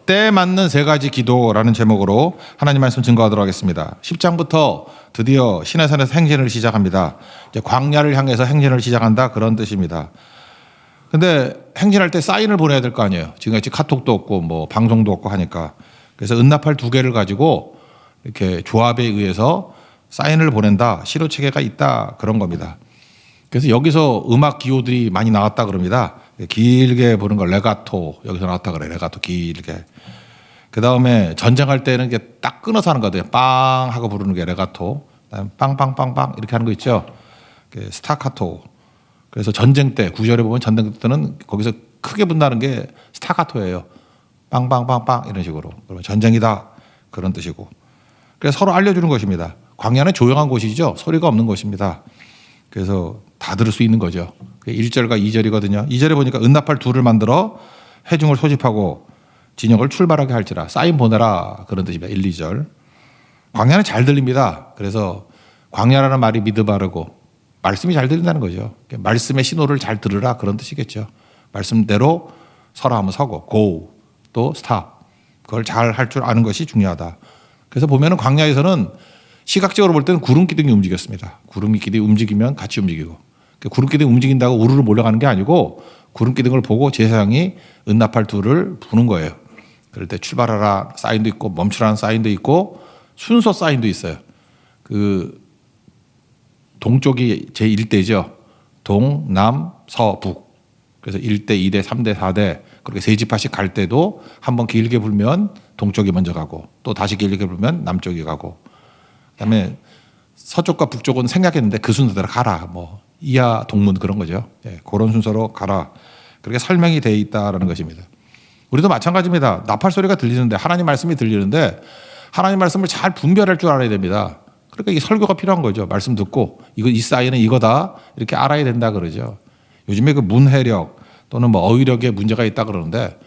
때에 맞는 세 가지 기도라는 제목으로 하나님 말씀 증거하도록 하겠습니다. 10장부터 드디어 시내산에서 행진을 시작합니다. 이제 광야를 향해서 행진을 시작한다 그런 뜻입니다. 근데 행진할 때 사인을 보내야 될 거 아니에요. 지금같이 카톡도 없고 뭐 방송도 없고 하니까. 그래서 은나팔 2개를 가지고 이렇게 조합에 의해서 사인을 보낸다. 시로 체계가 있다 그런 겁니다. 그래서 여기서 음악 기호들이 많이 나왔다 그럽니다. 길게 부르는 걸 레가토 여기서 나왔다 그래. 레가토 길게. 그 다음에 전쟁할 때는 이게 딱 끊어서 하는 거거든요. 빵 하고 부르는 게 레가토. 그다음에 빵빵빵빵 이렇게 하는 거 있죠. 스타카토. 그래서 전쟁 때 구절에 보면 전쟁 때는 거기서 크게 분다는 게 스타카토예요. 빵빵빵빵 이런 식으로. 그러면 전쟁이다 그런 뜻이고. 그래서 서로 알려주는 것입니다. 광야는 조용한 곳이죠. 소리가 없는 곳입니다. 그래서 다 들을 수 있는 거죠. 1절과 2절이거든요. 2절에 보니까 은나팔 2를 만들어 회중을 소집하고 진영을 출발하게 할지라 사인 보내라 그런 뜻입니다. 1, 2절. 광야는 잘 들립니다. 그래서 광야라는 말이 미드바르고 말씀이 잘 들린다는 거죠. 말씀의 신호를 잘 들으라 그런 뜻이겠죠. 말씀대로 서라 하면 서고 go 또 stop 그걸 잘 할 줄 아는 것이 중요하다. 그래서 보면은 광야에서는 시각적으로 볼 때는 구름 기둥이 움직였습니다. 구름 기둥이 움직이면 같이 움직이고 구름 기둥이 움직인다고 우르르 몰려가는 게 아니고 구름 기둥을 보고 제사장이 은나팔 2를 부는 거예요. 그럴 때 출발하라 사인도 있고 멈추라는 사인도 있고 순서 사인도 있어요. 그 동쪽이 제1대죠. 동, 남, 서, 북. 그래서 1대, 2대, 3대, 4대 그렇게 세 지파씩 갈 때도 한번 길게 불면 동쪽이 먼저 가고 또 다시 길게 불면 남쪽이 가고 그다음에 서쪽과 북쪽은 생략했는데 그 순서대로 가라. 뭐 이하 동문 그런 거죠. 그런 순서로 가라. 그렇게 설명이 돼 있다라는 것입니다. 우리도 마찬가지입니다. 나팔 소리가 들리는데 하나님 말씀이 들리는데 하나님 말씀을 잘 분별할 줄 알아야 됩니다. 그러니까 이 설교가 필요한 거죠. 말씀 듣고 이 사인은 이거다 이렇게 알아야 된다 그러죠. 요즘에 그 문해력 또는 뭐 어휘력에 문제가 있다 그러는데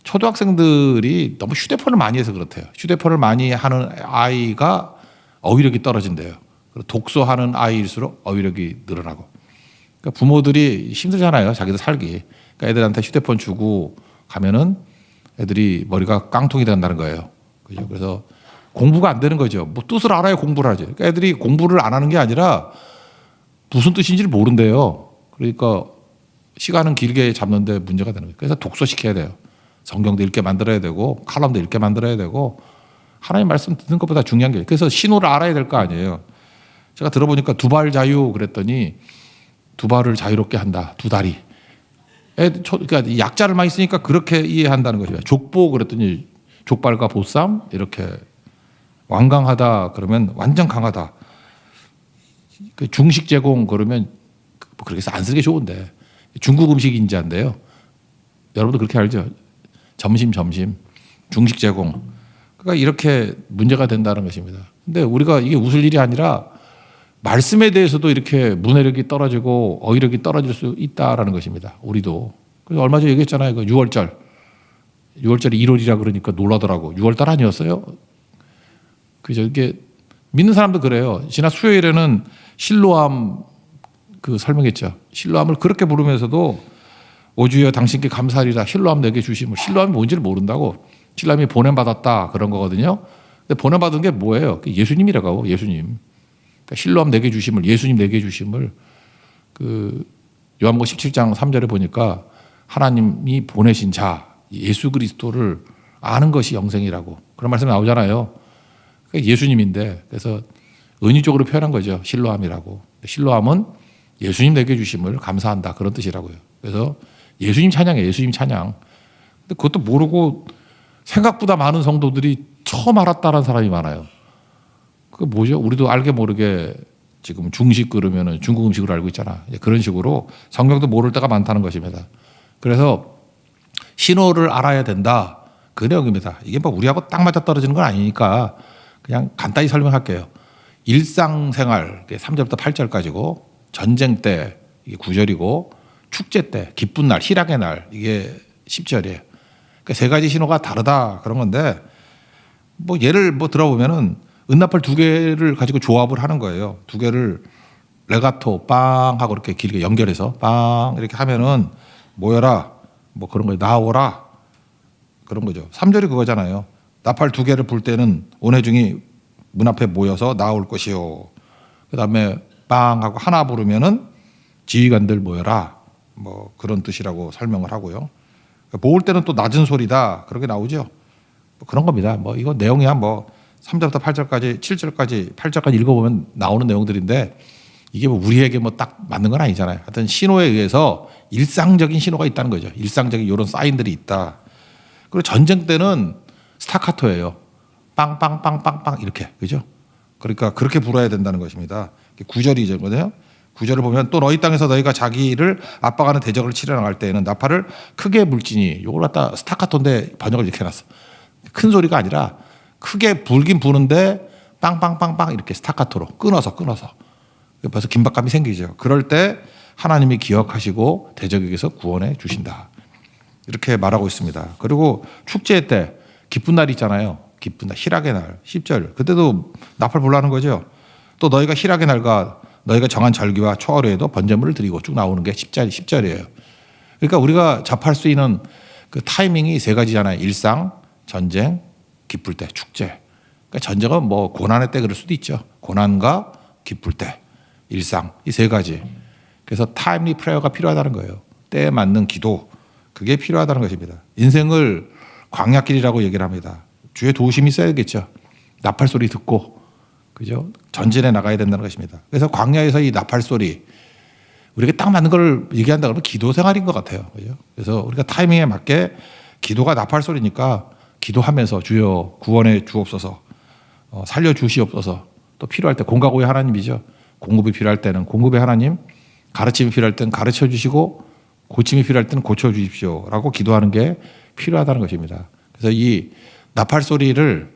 초등학생들이 너무 휴대폰을 많이 해서 그렇대요. 휴대폰을 많이 하는 아이가 어휘력이 떨어진대요. 독서하는 아이일수록 어휘력이 늘어나고. 그러니까 부모들이 힘들잖아요. 자기들 살기. 그러니까 애들한테 휴대폰 주고 가면은 애들이 머리가 깡통이 된다는 거예요. 그죠? 그래서 공부가 안 되는 거죠. 뭐 뜻을 알아야 공부를 하지. 그러니까 애들이 공부를 안 하는 게 아니라 무슨 뜻인지를 모른대요. 그러니까 시간은 길게 잡는데 문제가 되는 거예요. 그래서 독서시켜야 돼요. 성경도 읽게 만들어야 되고 칼럼도 읽게 만들어야 되고 하나님 말씀 듣는 것보다 중요한 게 그래서 신호를 알아야 될 거 아니에요. 제가 들어보니까 두 발 자유 그랬더니 두 발을 자유롭게 한다. 두 다리. 그러니까 약자를 많이 쓰니까 그렇게 이해한다는 거죠. 족보 그랬더니 족발과 보쌈 이렇게 완강하다 그러면 완전 강하다. 그 중식 제공 그러면 그렇게 해서 안 쓰는 게 좋은데 중국 음식 인자인데요. 여러분도 그렇게 알죠? 점심 중식 제공. 그러니까 이렇게 문제가 된다는 것입니다. 근데 우리가 이게 웃을 일이 아니라 말씀에 대해서도 이렇게 문해력이 떨어지고 어휘력이 떨어질 수 있다라는 것입니다. 우리도. 그래서 얼마 전에 얘기했잖아요. 그 6월절이 1월이라 그러니까 놀라더라고. 6월달 아니었어요? 그죠? 이게 믿는 사람도 그래요. 지난 수요일에는 실로암 그 설명했죠. 실로암을 그렇게 부르면서도 오주여 당신께 감사하리라 실로암 내게 주심을 실로암이 뭔지를 모른다고 실로암이 보냄받았다 그런 거거든요. 근데 보냄받은 게 뭐예요? 예수님이라고 예수님. 그러니까 실로암 내게 주심을 예수님 내게 주심을 그 요한복음 17장 3절에 보니까 하나님이 보내신 자 예수 그리스도를 아는 것이 영생이라고 그런 말씀이 나오잖아요. 그러니까 예수님인데 그래서 은유적으로 표현한 거죠. 실로암이라고. 실로암은 예수님 내게 주심을 감사한다 그런 뜻이라고요. 그래서 예수님 찬양이에요. 예수님 찬양. 근데 그것도 모르고 생각보다 많은 성도들이 처음 알았다는 사람이 많아요. 그게 뭐죠? 우리도 알게 모르게 지금 중식 그러면은 중국 음식으로 알고 있잖아. 그런 식으로 성경도 모를 때가 많다는 것입니다. 그래서 신호를 알아야 된다. 그 내용입니다. 이게 뭐 우리하고 딱 맞아 떨어지는 건 아니니까 그냥 간단히 설명할게요. 일상생활 3절부터 8절까지고 전쟁 때 이게 9절이고 축제 때 기쁜 날 희락의 날 이게 10절이에요. 그러니까 세 가지 신호가 다르다 그런 건데 뭐 예를 뭐 들어보면은 은나팔 2개를 가지고 조합을 하는 거예요. 2개를 레가토 빵 하고 이렇게 길게 연결해서 빵 이렇게 하면은 모여라 뭐 그런 거예요. 나오라 그런 거죠. 3절이 그거잖아요. 나팔 2개를 불 때는 온 회중이 문 앞에 모여서 나올 것이요. 그다음에 빵 하고 하나 부르면은 지휘관들 모여라. 뭐 그런 뜻이라고 설명을 하고요. 모을 때는 또 낮은 소리다. 그렇게 나오죠. 뭐 그런 겁니다. 뭐 이거 내용이야 뭐 3절부터 8절까지 7절까지 8절까지 읽어보면 나오는 내용들인데 이게 뭐 우리에게 뭐 딱 맞는 건 아니잖아요. 하여튼 신호에 의해서 일상적인 신호가 있다는 거죠. 일상적인 이런 사인들이 있다. 그리고 전쟁 때는 스타카토예요. 빵빵빵빵빵 이렇게 그죠? 그러니까 그렇게 불어야 된다는 것입니다. 9절이 이거든요. 9절을 보면 또 너희 땅에서 너희가 자기를 압박하는 대적을 치러 나갈 때에는 나팔을 크게 불지니 이걸 갖다 스타카토인데 번역을 이렇게 해놨어. 큰 소리가 아니라 크게 불긴 부는데 빵빵빵빵 이렇게 스타카토로 끊어서 벌써 긴박감이 생기죠. 그럴 때 하나님이 기억하시고 대적에게서 구원해 주신다. 이렇게 말하고 있습니다. 그리고 축제 때 기쁜 날이 있잖아요. 기쁜 날, 희락의 날, 10절. 그때도 나팔 불라는 거죠. 또 너희가 희락의 날과 너희가 정한 절기와 초하루에도 번제물을 드리고 쭉 나오는 게 10절이에요. 그러니까 우리가 접할 수 있는 그 타이밍이 3가지잖아요. 일상, 전쟁, 기쁠 때, 축제. 그러니까 전쟁은 뭐 고난의 때 그럴 수도 있죠. 고난과 기쁠 때, 일상 이 3가지. 그래서 타임리 프레어가 필요하다는 거예요. 때에 맞는 기도 그게 필요하다는 것입니다. 인생을 광야길이라고 얘기를 합니다. 주의 도우심이 있어야겠죠. 나팔 소리 듣고 그죠? 전진해 나가야 된다는 것입니다. 그래서 광야에서 이 나팔 소리 우리에게 딱 맞는 걸 얘기한다 그러면 기도 생활인 것 같아요. 그죠? 그래서 우리가 타이밍에 맞게 기도가 나팔 소리니까 기도하면서 주여 구원해 주옵소서, 살려 주시옵소서. 또 필요할 때 공과고의 하나님이죠. 공급이 필요할 때는 공급의 하나님, 가르침이 필요할 때는 가르쳐 주시고 고침이 필요할 때는 고쳐 주십시오라고 기도하는 게 필요하다는 것입니다. 그래서 이 나팔 소리를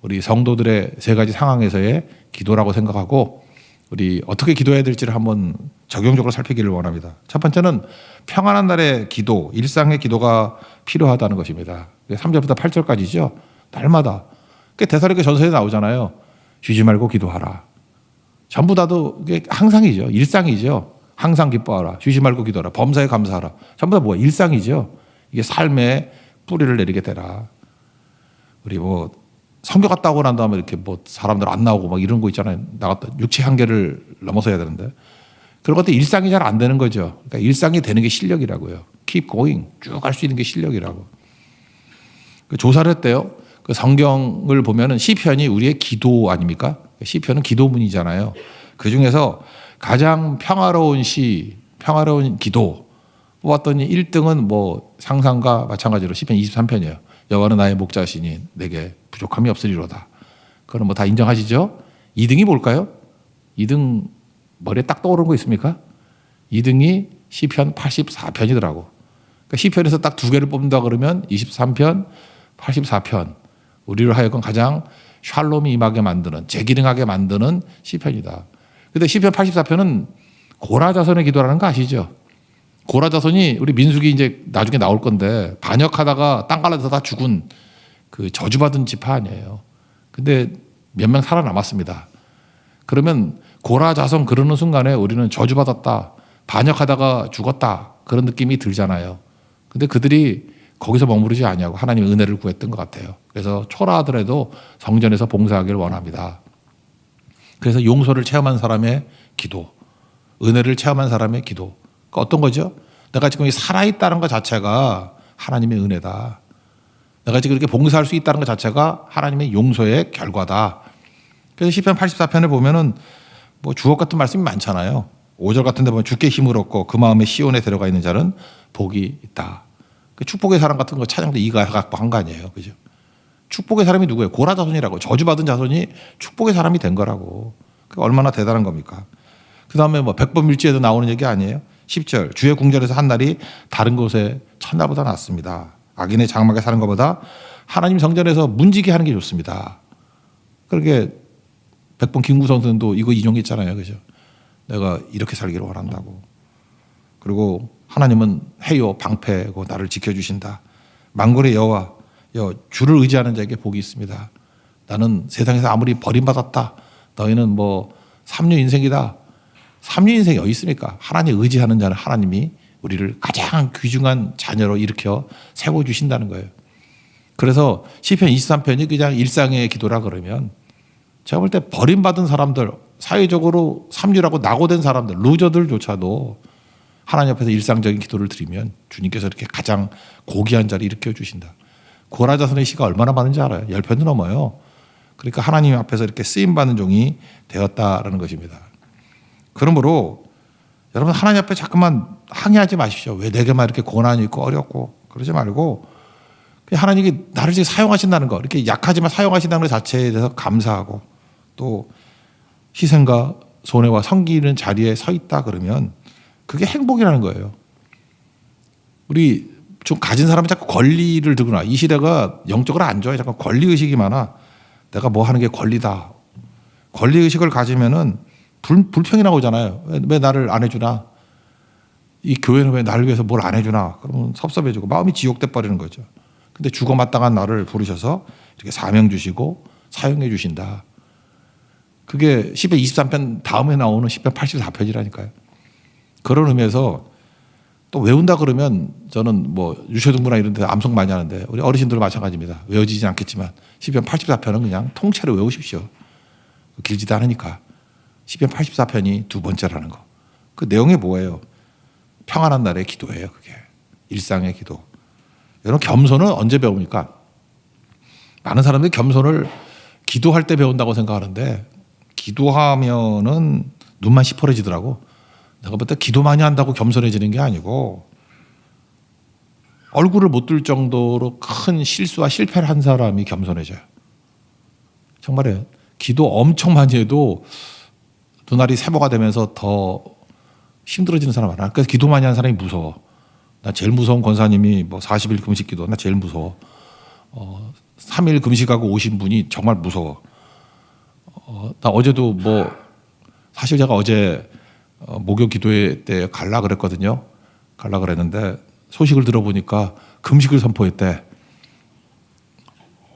우리 성도들의 3가지 상황에서의 기도라고 생각하고 우리 어떻게 기도해야 될지를 한번 적용적으로 살피기를 원합니다. 첫 번째는 평안한 날의 기도, 일상의 기도가 필요하다는 것입니다. 3절부터 8절까지죠. 날마다. 데살로니가 전서에 나오잖아요. 쉬지 말고 기도하라. 전부 다도 이게 항상이죠. 일상이죠. 항상 기뻐하라. 쉬지 말고 기도하라. 범사에 감사하라. 전부 다 뭐야? 일상이죠. 이게 삶의 뿌리를 내리게 되라. 우리 뭐 성교 갔다 오고 난 다음에 이렇게 뭐 사람들 안 나오고 막 이런 거 있잖아요. 나갔다 육체 한계를 넘어서야 되는데 그런 것도 일상이 잘 안 되는 거죠. 그러니까 일상이 되는 게 실력이라고요. Keep going 쭉 갈 수 있는 게 실력이라고. 그 조사를 했대요. 그 성경을 보면은 시편이 우리의 기도 아닙니까? 시편은 기도문이잖아요. 그 중에서 가장 평화로운 시, 평화로운 기도 뽑았더니 1등은 뭐 상상과 마찬가지로 시편 23편이에요. 여호와는 나의 목자시니 내게 부족함이 없으리로다. 그건 뭐 다 인정하시죠? 2등이 뭘까요? 2등 머리에 딱 떠오르는 거 있습니까? 2등이 시편 84편이더라고. 그러니까 시편에서 딱 2개를 뽑는다 그러면 23편, 84편. 우리를 하여금 가장 샬롬이 임하게 만드는, 재기능하게 만드는 시편이다. 근데 시편 84편은 고라자손의 기도라는 거 아시죠? 고라자손이 우리 민수기 이제 나중에 나올 건데 반역하다가 땅 갈라져서 다 죽은 그 저주받은 지파 아니에요. 근데 몇 명 살아남았습니다. 그러면 고라자손 그러는 순간에 우리는 저주받았다, 반역하다가 죽었다 그런 느낌이 들잖아요. 근데 그들이 거기서 머무르지 아니하고 하나님의 은혜를 구했던 것 같아요. 그래서 초라하더라도 성전에서 봉사하기를 원합니다. 그래서 용서를 체험한 사람의 기도, 은혜를 체험한 사람의 기도. 그러니까 어떤 거죠? 내가 지금 살아있다는 것 자체가 하나님의 은혜다. 내가 지금 이렇게 봉사할 수 있다는 것 자체가 하나님의 용서의 결과다. 그래서 시편 84편을 보면은 뭐 주옥 같은 말씀이 많잖아요. 5절 같은 데 보면 주께 힘을 얻고 그 마음에 시온에 들어가 있는 자는 복이 있다. 그 축복의 사람 같은 거 찬양도 이가 갖고 한 거 아니에요. 그죠? 축복의 사람이 누구예요? 고라 자손이라고. 저주받은 자손이 축복의 사람이 된 거라고. 그게 얼마나 대단한 겁니까? 그 다음에 뭐 백범일지에도 나오는 얘기 아니에요? 10절 주의 궁전에서 한 날이 다른 곳에 첫날보다 낫습니다. 악인의 장막에 사는 것보다 하나님 성전에서 문지기 하는 게 좋습니다. 그렇게 백범 김구 선생도 이거 인용했잖아요. 그죠? 내가 이렇게 살기를 원한다고. 그리고 하나님은 해요 방패고 나를 지켜주신다. 만군의 여호와 주를 의지하는 자에게 복이 있습니다. 나는 세상에서 아무리 버림받았다. 너희는 뭐 삼류 인생이다. 삼류 인생이 어디 있습니까? 하나님 의지하는 자는 하나님이 우리를 가장 귀중한 자녀로 일으켜 세워주신다는 거예요. 그래서 시편 23편이 그냥 일상의 기도라 그러면 제가 볼 때 버림받은 사람들, 사회적으로 삼류라고 낙오된 사람들, 루저들조차도 하나님 앞에서 일상적인 기도를 드리면 주님께서 이렇게 가장 고귀한 자리 일으켜 주신다. 고라자선의 시가 얼마나 많은지 알아요? 10편도 넘어요. 그러니까 하나님 앞에서 이렇게 쓰임받는 종이 되었다라는 것입니다. 그러므로 여러분 하나님 앞에 자꾸만 항의하지 마십시오. 왜 내게만 이렇게 고난이 있고 어렵고 그러지 말고 하나님이 나를 지금 사용하신다는 거, 이렇게 약하지만 사용하신다는 것 자체에 대해서 감사하고 또 희생과 손해와 섬기는 자리에 서 있다 그러면 그게 행복이라는 거예요. 우리 좀 가진 사람은 자꾸 권리를 들거나 이 시대가 영적으로 안 좋아요. 자꾸 권리의식이 많아. 내가 뭐 하는 게 권리다. 권리의식을 가지면은 불평이 나오잖아요. 왜 나를 안 해주나? 이 교회는 왜 나를 위해서 뭘 안 해주나? 그러면 섭섭해지고 마음이 지옥돼 버리는 거죠. 근데 죽어 마땅한 나를 부르셔서 이렇게 사명 주시고 사용해 주신다. 그게 시편 23편 다음에 나오는 시편 84편이라니까요. 그런 의미에서 또 외운다 그러면 저는 뭐 유초등부나 이런 데 암송 많이 하는데 우리 어르신들도 마찬가지입니다. 외워지진 않겠지만 시편 84편은 그냥 통째로 외우십시오. 길지도 않으니까. 시편 84편이 두 번째라는 거. 그 내용이 뭐예요? 평안한 날의 기도예요. 그게. 일상의 기도. 여러분 겸손은 언제 배웁니까? 많은 사람들이 겸손을 기도할 때 배운다고 생각하는데 기도하면은 눈만 시퍼러지더라고. 내가 볼 때 기도 많이 한다고 겸손해지는 게 아니고 얼굴을 못 들 정도로 큰 실수와 실패를 한 사람이 겸손해져요. 정말이에요. 기도 엄청 많이 해도 눈알이 세모가 되면서 더 힘들어지는 사람 많아. 그래서 기도 많이 하는 사람이 무서워. 나 제일 무서운 권사님이 뭐 40일 금식 기도 나 제일 무서워. 3일 금식하고 오신 분이 정말 무서워. 나 어제도 뭐 사실 제가 어제 목요 기도회 때 갈라 그랬거든요. 갈라 그랬는데 소식을 들어보니까 금식을 선포했대.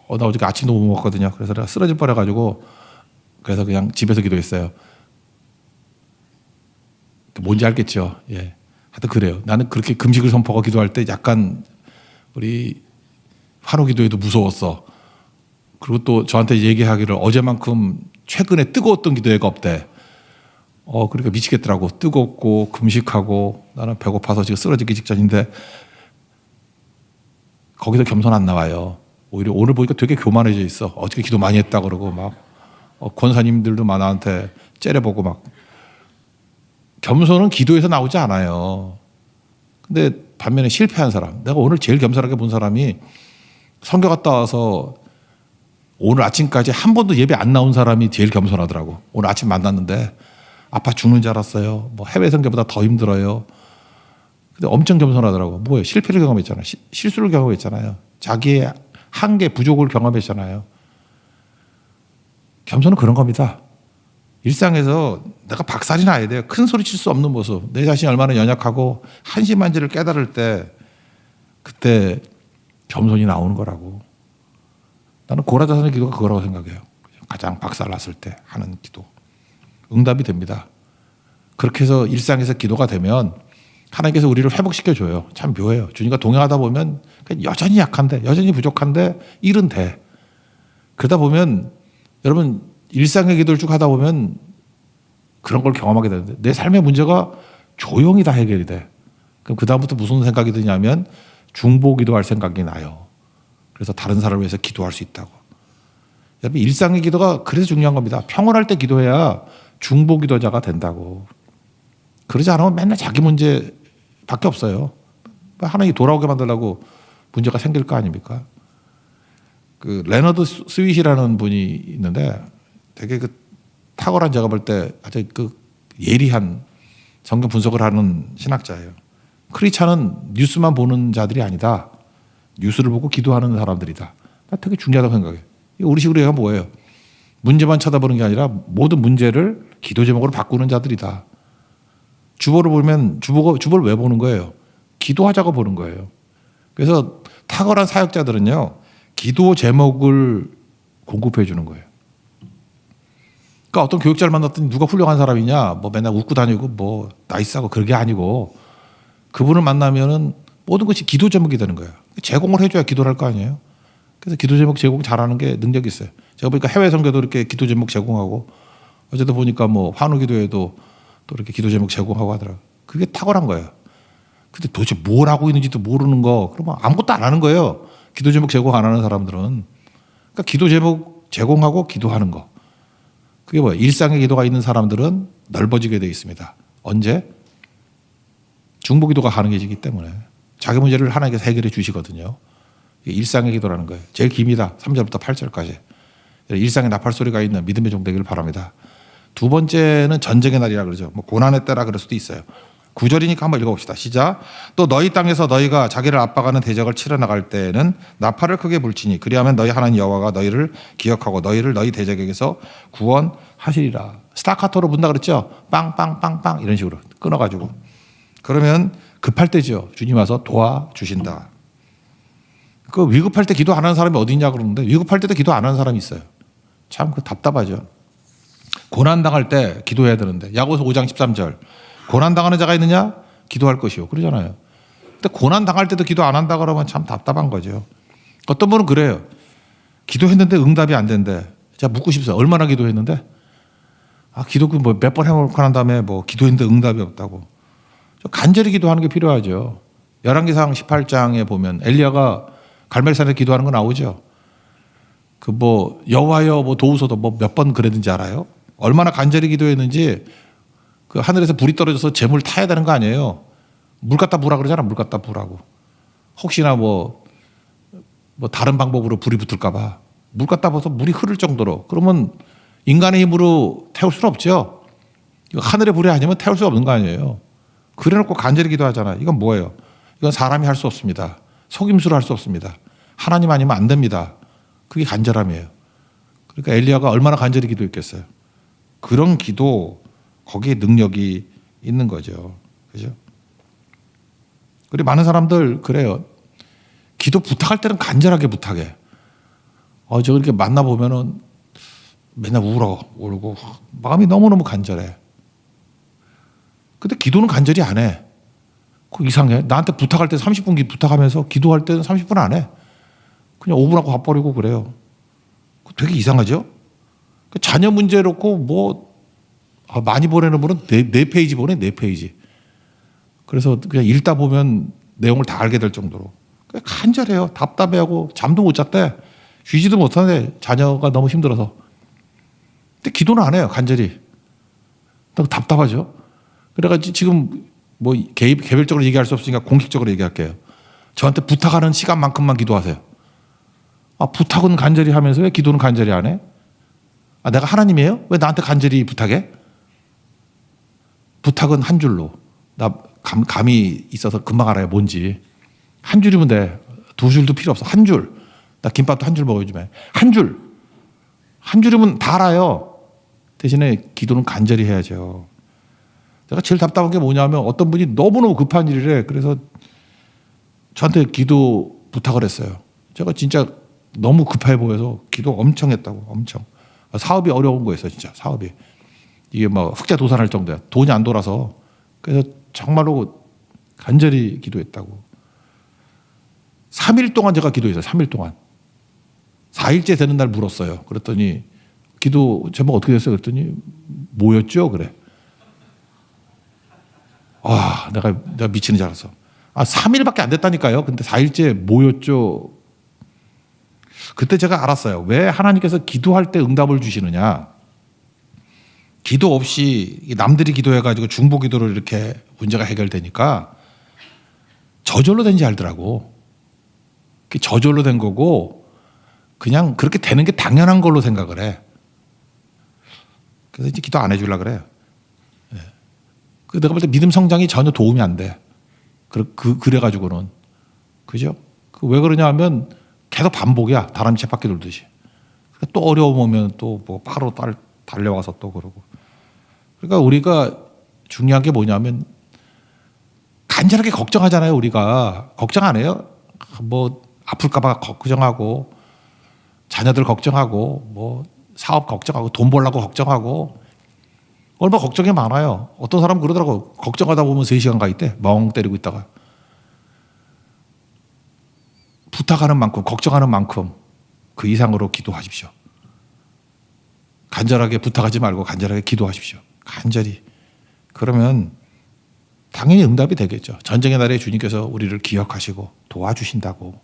나 어저께 아침도 못 먹었거든요. 그래서 내가 쓰러질 뻔해가지고 그래서 그냥 집에서 기도했어요. 뭔지 알겠죠? 예. 하여튼 그래요. 나는 그렇게 금식을 선포하고 기도할 때 약간 우리 환호 기도에도 무서웠어. 그리고 또 저한테 얘기하기를 어제만큼 최근에 뜨거웠던 기도회가 없대. 그러니까 미치겠더라고. 뜨겁고 금식하고 나는 배고파서 지금 쓰러지기 직전인데 거기서 겸손 안 나와요. 오히려 오늘 보니까 되게 교만해져 있어. 어떻게 기도 많이 했다 그러고 막 권사님들도 막 나한테 째려보고 막. 겸손은 기도에서 나오지 않아요. 근데 반면에 실패한 사람, 내가 오늘 제일 겸손하게 본 사람이 선교 갔다 와서 오늘 아침까지 한 번도 예배 안 나온 사람이 제일 겸손하더라고. 오늘 아침 만났는데 아파 죽는 줄 알았어요. 뭐 해외 선교보다 더 힘들어요. 근데 엄청 겸손하더라고. 뭐예요? 실패를 경험했잖아요. 실수를 경험했잖아요. 자기의 한계, 부족을 경험했잖아요. 겸손은 그런 겁니다. 일상에서 내가 박살이 나야 돼요. 큰 소리 칠 수 없는 모습. 내 자신이 얼마나 연약하고 한심한지를 깨달을 때 그때 겸손이 나오는 거라고. 나는 고라자선의 기도가 그거라고 생각해요. 가장 박살 났을 때 하는 기도. 응답이 됩니다. 그렇게 해서 일상에서 기도가 되면 하나님께서 우리를 회복시켜줘요. 참 묘해요. 주님과 동행하다 보면 여전히 약한데 여전히 부족한데 일은 돼. 그러다 보면 여러분 일상의 기도를 쭉 하다 보면 그런 걸 경험하게 되는데 내 삶의 문제가 조용히 다 해결이 돼. 그럼 그 다음부터 무슨 생각이 드냐면 중보 기도할 생각이 나요. 그래서 다른 사람을 위해서 기도할 수 있다고. 여러분 일상의 기도가 그래서 중요한 겁니다. 평온할 때 기도해야 중보 기도자가 된다고. 그러지 않으면 맨날 자기 문제밖에 없어요. 하나님이 돌아오게 만들려고 문제가 생길 거 아닙니까? 그 레너드 스윗이라는 분이 있는데 되게 그 탁월한 제가 볼 때 아주 그 예리한 성경 분석을 하는 신학자예요. 크리스찬은 뉴스만 보는 자들이 아니다. 뉴스를 보고 기도하는 사람들이다. 나 되게 중요하다고 생각해요. 우리 식으로 얘기하면 뭐예요? 문제만 쳐다보는 게 아니라 모든 문제를 기도 제목으로 바꾸는 자들이다. 주보를 보면 주보를 왜 보는 거예요? 기도하자고 보는 거예요. 그래서 탁월한 사역자들은요. 기도 제목을 공급해 주는 거예요. 그러니까 어떤 교육자를 만났더니 누가 훌륭한 사람이냐, 뭐 맨날 웃고 다니고 뭐 나이스하고 그런 게 아니고 그분을 만나면은 모든 것이 기도 제목이 되는 거예요. 제공을 해줘야 기도를 할 거 아니에요. 그래서 기도 제목 제공 잘하는 게 능력이 있어요. 제가 보니까 해외 선교도 이렇게 기도 제목 제공하고 어제도 보니까 뭐 환우 기도회도 또 이렇게 기도 제목 제공하고 하더라고요. 그게 탁월한 거예요. 근데 도대체 뭘 하고 있는지도 모르는 거, 그러면 아무것도 안 하는 거예요. 기도 제목 제공 안 하는 사람들은. 그러니까 기도 제목 제공하고 기도하는 거. 그게 뭐예요? 일상의 기도가 있는 사람들은 넓어지게 되어 있습니다. 언제? 중보 기도가 가능해지기 때문에. 자기 문제를 하나님께서 해결해 주시거든요. 일상의 기도라는 거예요. 제일 깁니다. 3절부터 8절까지. 일상의 나팔 소리가 있는 믿음의 종 되기를 바랍니다. 두 번째는 전쟁의 날이라 그러죠. 뭐 고난의 때라 그럴 수도 있어요. 9절이니까 한번 읽어봅시다. 시작. 또 너희 땅에서 너희가 자기를 압박하는 대적을 치러 나갈 때에는 나팔을 크게 불치니 그리하면 너희 하나님 여호와가 너희를 기억하고 너희를 너희 대적에게서 구원하시리라. 스타카토로 분다 그랬죠. 빵빵빵빵 이런 식으로 끊어가지고. 그러면 급할 때죠. 주님 와서 도와주신다. 그 위급할 때 기도 안 하는 사람이 어디 있냐 그러는데 위급할 때도 기도 안 하는 사람이 있어요. 참 그 답답하죠. 고난 당할 때 기도해야 되는데 야고보서 5장 13절 고난 당하는 자가 있느냐 기도할 것이요 그러잖아요. 근데 고난 당할 때도 기도 안 한다 그러면 참 답답한 거죠. 어떤 분은 그래요. 기도했는데 응답이 안 된대. 제가 묻고 싶어요. 얼마나 기도했는데? 기도 뭐 몇 번 해놓고 난 다음에 뭐 기도했는데 응답이 없다고. 간절히 기도하는 게 필요하죠. 열왕기상 18장에 보면 엘리야가 갈멜산에 기도하는 거 나오죠. 그 뭐 여호와여 뭐 도우소서 뭐 몇 번 그랬는지 알아요? 얼마나 간절히 기도했는지 그 하늘에서 불이 떨어져서 재물 타야 되는 거 아니에요. 물 갖다 부으라 그러잖아. 물 갖다 부으라고. 혹시나 뭐 다른 방법으로 불이 붙을까 봐. 물 갖다 부어서 물이 흐를 정도로. 그러면 인간의 힘으로 태울 수는 없죠. 이거 하늘의 불이 아니면 태울 수 없는 거 아니에요. 그래놓고 간절히 기도하잖아. 이건 뭐예요? 이건 사람이 할 수 없습니다. 속임수로 할 수 없습니다. 하나님 아니면 안 됩니다. 그게 간절함이에요. 그러니까 엘리야가 얼마나 간절히 기도했겠어요. 그런 기도, 거기에 능력이 있는 거죠. 그죠? 그리고 많은 사람들 그래요. 기도 부탁할 때는 간절하게 부탁해. 저 이렇게 만나보면은 맨날 울고 마음이 너무너무 간절해. 근데 기도는 간절히 안 해. 그거 이상해. 나한테 부탁할 때 30분 부탁하면서 기도할 때는 30분 안 해. 그냥 5분 하고 가버리고 그래요. 되게 이상하죠? 자녀 문제 놓고 많이 보내는 분은 네 페이지 보내, 4페이지. 그래서 그냥 읽다 보면 내용을 다 알게 될 정도로. 간절해요. 답답해하고 잠도 못 잤대. 쉬지도 못하는데 자녀가 너무 힘들어서. 근데 기도는 안 해요. 간절히. 너무 답답하죠? 그래가지고 지금 뭐 개별적으로 얘기할 수 없으니까 공식적으로 얘기할게요. 저한테 부탁하는 시간만큼만 기도하세요. 부탁은 간절히 하면서 왜 기도는 간절히 안 해? 내가 하나님이에요? 왜 나한테 간절히 부탁해? 부탁은 한 줄로. 나 감이 있어서 금방 알아요. 뭔지. 한 줄이면 돼. 2줄도 필요 없어. 한 줄. 나 김밥도 한 줄 먹어주면. 한 줄. 한 줄이면 다 알아요. 대신에 기도는 간절히 해야죠. 제가 제일 답답한 게 뭐냐면 어떤 분이 너무너무 급한 일이래. 그래서 저한테 기도 부탁을 했어요. 제가 진짜 너무 급해 보여서 기도 엄청 했다고. 엄청. 사업이 어려운 거였어요. 진짜 사업이. 이게 막 흑자 도산할 정도야. 돈이 안 돌아서. 그래서 정말로 간절히 기도했다고. 3일 동안 제가 기도했어요. 3일 동안. 4일째 되는 날 물었어요. 그랬더니 기도 제목 어떻게 됐어요? 그랬더니 뭐였죠? 그래. 내가 미치는 줄 알았어. 3일밖에 안 됐다니까요. 근데 4일째 뭐였죠? 그때 제가 알았어요. 왜 하나님께서 기도할 때 응답을 주시느냐. 기도 없이 남들이 기도해가지고 중보 기도로 이렇게 문제가 해결되니까 저절로 된지 알더라고. 그게 저절로 된 거고 그냥 그렇게 되는 게 당연한 걸로 생각을 해. 그래서 이제 기도 안 해주려고 그래요. 내가 볼 때 믿음 성장이 전혀 도움이 안 돼. 그래가지고는. 그죠? 왜 그러냐 하면 계속 반복이야. 다람쥐 쳇바퀴 돌듯이. 또 어려움 오면 또 뭐 바로 달려와서 또 그러고. 그러니까 우리가 중요한 게 뭐냐면 간절하게 걱정하잖아요. 우리가. 걱정 안 해요? 뭐 아플까봐 걱정하고 자녀들 걱정하고 뭐 사업 걱정하고 돈 벌려고 걱정하고 얼마나 걱정이 많아요. 어떤 사람은 그러더라고. 걱정하다 보면 3시간 가 있대. 멍 때리고 있다가. 부탁하는 만큼 걱정하는 만큼 그 이상으로 기도하십시오. 간절하게 부탁하지 말고 간절하게 기도하십시오. 간절히. 그러면 당연히 응답이 되겠죠. 전쟁의 날에 주님께서 우리를 기억하시고 도와주신다고.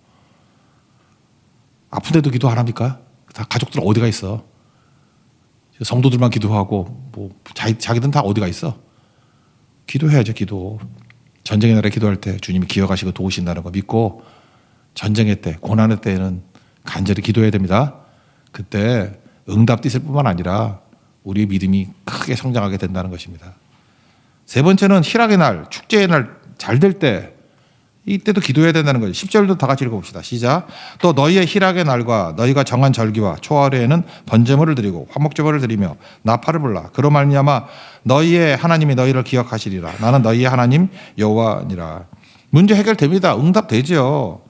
아픈데도 기도 안 합니까? 다 가족들 어디가 있어? 성도들만 기도하고 뭐 자기들은 다 어디가 있어? 기도해야죠. 기도. 전쟁의 날에 기도할 때 주님이 기억하시고 도우신다는 거 믿고 전쟁의 때, 고난의 때에는 간절히 기도해야 됩니다. 그때 응답도 있을 뿐만 아니라 우리의 믿음이 크게 성장하게 된다는 것입니다. 세 번째는 희락의 날, 축제의 날 잘 될 때, 이때도 기도해야 된다는 거죠. 10절도 다 같이 읽어봅시다. 시작. 또 너희의 희락의 날과 너희가 정한 절기와 초하루에는 번제물을 드리고 화목제물을 드리며 나팔을 불라. 그로 말미암아 너희의 하나님이 너희를 기억하시리라. 나는 너희의 하나님 여호와니라. 문제 해결됩니다. 응답되죠.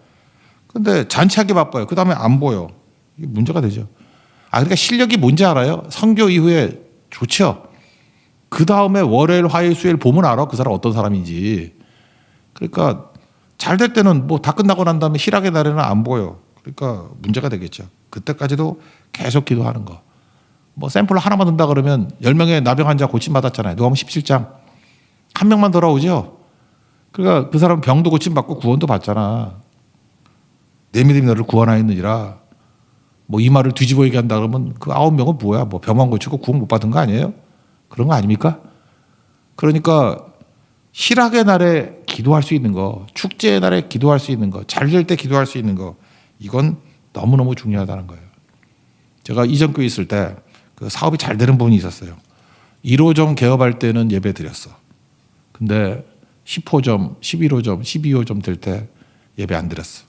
근데 잔치하기 바빠요. 그 다음에 안 보여. 이게 문제가 되죠. 그러니까 실력이 뭔지 알아요? 선교 이후에 좋죠. 그 다음에 월요일, 화요일, 수요일 보면 알아. 그 사람 어떤 사람인지. 그러니까 잘 될 때는 뭐 다 끝나고 난 다음에 희락의 날에는 안 보여. 그러니까 문제가 되겠죠. 그때까지도 계속 기도하는 거. 뭐 샘플 하나만 든다 그러면 10명의 나병 환자 고침받았잖아요. 누가복음 17장. 한 명만 돌아오죠. 그러니까 그 사람 병도 고침받고 구원도 받잖아. 내 믿음이 너를 구원하였느니라. 뭐 이 말을 뒤집어 얘기한다 그러면 그 9명은 뭐야? 뭐 병만 고치고 구원 못 받은 거 아니에요? 그런 거 아닙니까? 그러니까 희락의 날에 기도할 수 있는 거, 축제의 날에 기도할 수 있는 거, 잘 될 때 기도할 수 있는 거, 이건 너무너무 중요하다는 거예요. 제가 이전 교회 있을 때 그 사업이 잘 되는 분이 있었어요. 1호점 개업할 때는 예배 드렸어. 근데 10호점, 11호점, 12호점 될 때 예배 안 드렸어.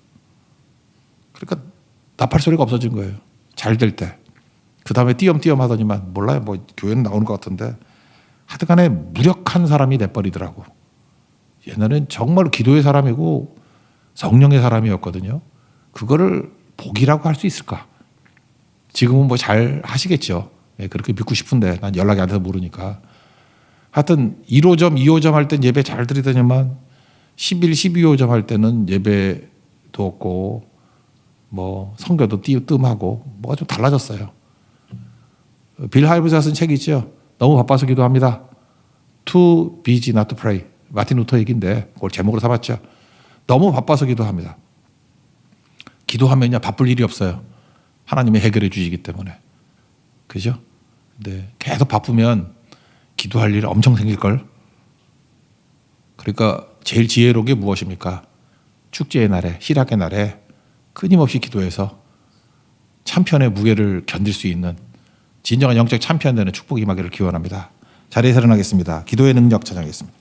그러니까 나팔 소리가 없어진 거예요. 잘 될 때. 그 다음에 띄엄띄엄 하더니만 몰라요. 뭐 교회는 나오는 것 같은데 하여튼간에 무력한 사람이 돼버리더라고. 옛날엔 정말 기도의 사람이고 성령의 사람이었거든요. 그거를 복이라고 할 수 있을까? 지금은 뭐 잘 하시겠죠. 그렇게 믿고 싶은데 난 연락이 안 돼서 모르니까. 하여튼 1호점, 2호점 할 땐 예배 잘 드리더니만 11, 12호점 할 때는 예배도 없고 뭐 성교도 뜸하고 뭐가 좀 달라졌어요. 빌 할브가 쓴 책이 있죠. 너무 바빠서 기도합니다. Too busy not to pray. 마틴 루터 얘기인데 그걸 제목으로 삼았죠. 너무 바빠서 기도합니다. 기도하면요 바쁠 일이 없어요. 하나님이 해결해 주시기 때문에. 그죠? 근데 계속 바쁘면 기도할 일 엄청 생길걸. 그러니까 제일 지혜로운 게 무엇입니까? 축제의 날에, 희락의 날에 끊임없이 기도해서 참편의 무게를 견딜 수 있는 진정한 영적 참편 되는 축복이 임하기를 기원합니다. 자리에서 일어나겠습니다. 기도의 능력 찬양하겠습니다.